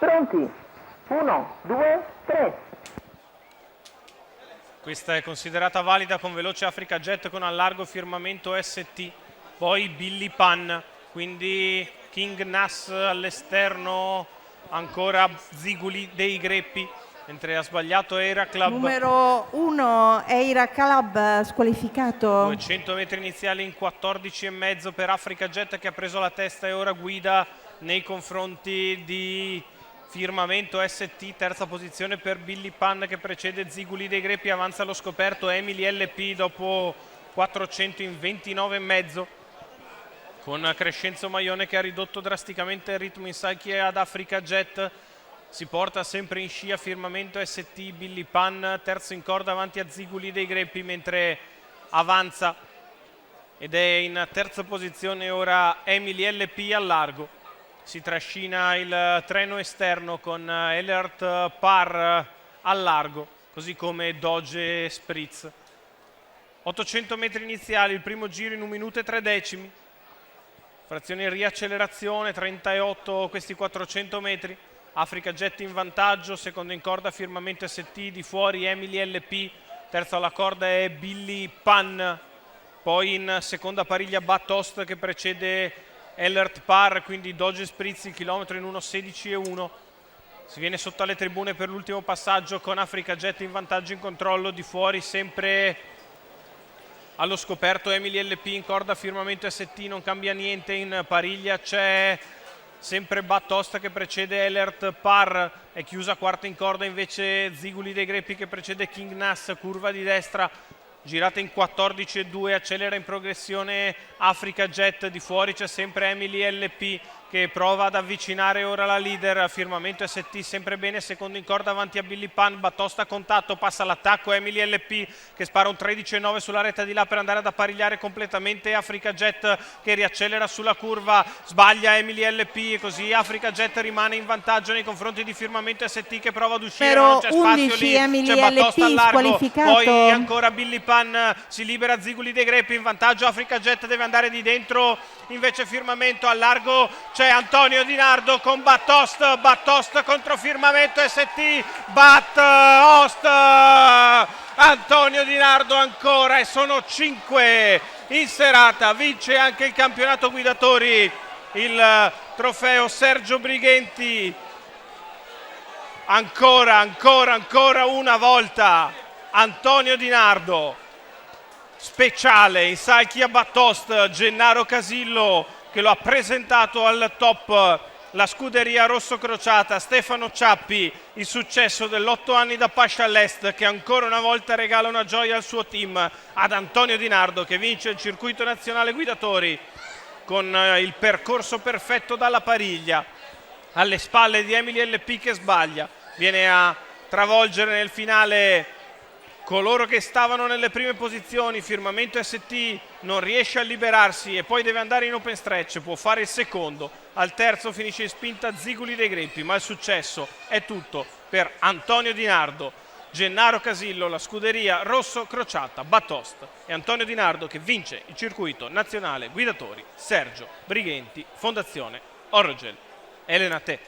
Pronti? 1, 2, 3. Questa è considerata valida con Veloce Africa Jet con allargo firmamento ST, poi Billy Pan, quindi King Nass all'esterno, ancora Ziguli dei Greppi, mentre ha sbagliato Eira Club. Numero 1, Eira Club, squalificato. 200 metri iniziali in 14,5 per Africa Jet, che ha preso la testa e ora guida nei confronti di Firmamento ST. Terza posizione per Billy Pan, che precede Ziguli dei Greppi, avanza allo scoperto Emily LP dopo 400 in 29,5, con Crescenzo Maione che ha ridotto drasticamente il ritmo in Psyche ad Africa Jet. Si porta sempre in scia Firmamento ST, Billy Pan terzo in corda avanti a Ziguli dei Greppi, mentre avanza ed è in terza posizione ora Emily LP al largo. Si trascina il treno esterno con Elert Par al largo, così come Doge Spritz. 800 metri iniziali, il primo giro in 1 minuto e 3 decimi. Frazione in riaccelerazione, 38 questi 400 metri. Africa Jet in vantaggio, secondo in corda Firmamento ST, di fuori Emily LP, terzo alla corda è Billy Pan, poi in seconda pariglia Batost che precede Elert Par, quindi Doge Spritz, il chilometro in 1:16,1. Si viene sotto alle tribune per l'ultimo passaggio con Africa Jet in vantaggio in controllo, di fuori sempre allo scoperto Emily LP, in corda Firmamento ST non cambia niente, in pariglia c'è sempre Batost che precede Elert Par, è chiusa quarta in corda invece Ziguli dei Greppi che precede King Nass, curva di destra girata in 14,2, accelera in progressione Africa Jet, di fuori c'è sempre Emily LP che prova ad avvicinare ora la leader. Firmamento ST sempre bene, secondo in corda avanti a Billy Pan, Batosta a contatto, passa all'attacco Emily LP che spara un 13,9 sulla retta di là per andare ad apparigliare completamente Africa Jet che riaccelera sulla curva, sbaglia Emily LP e così Africa Jet rimane in vantaggio nei confronti di Firmamento ST che prova ad uscire, Numero non c'è spazio 11, lì, Emily c'è Batosta al LP largo, squalificato. poi ancora Billy Pan, si libera Ziguli dei Greppi in vantaggio, Africa Jet deve andare di dentro, invece Firmamento al largo c'è Antonio Di Nardo con Batost contro Firmamento ST, Batost, Antonio Di Nardo ancora e sono 5 in serata, vince anche il campionato guidatori, il trofeo Sergio Brighenti, ancora una volta Antonio Di Nardo, speciale in Psyche a Batost, Gennaro Casillo che lo ha presentato al top, la scuderia rosso crociata, Stefano Ciappi, il successo dell'8 anni da Pascia all'Est che ancora una volta regala una gioia al suo team, ad Antonio Di Nardo che vince il circuito nazionale guidatori con il percorso perfetto dalla pariglia, alle spalle di Emily LP che sbaglia, viene a travolgere nel finale coloro che stavano nelle prime posizioni. Firmamento ST non riesce a liberarsi e poi deve andare in open stretch, può fare il secondo, al terzo finisce in spinta Ziguli dei Greppi, ma il successo è tutto per Antonio Di Nardo, Gennaro Casillo, la scuderia rosso crociata, Batost e Antonio Di Nardo che vince il circuito nazionale guidatori Sergio Brighenti, Fondazione Orogel. Elena, a te.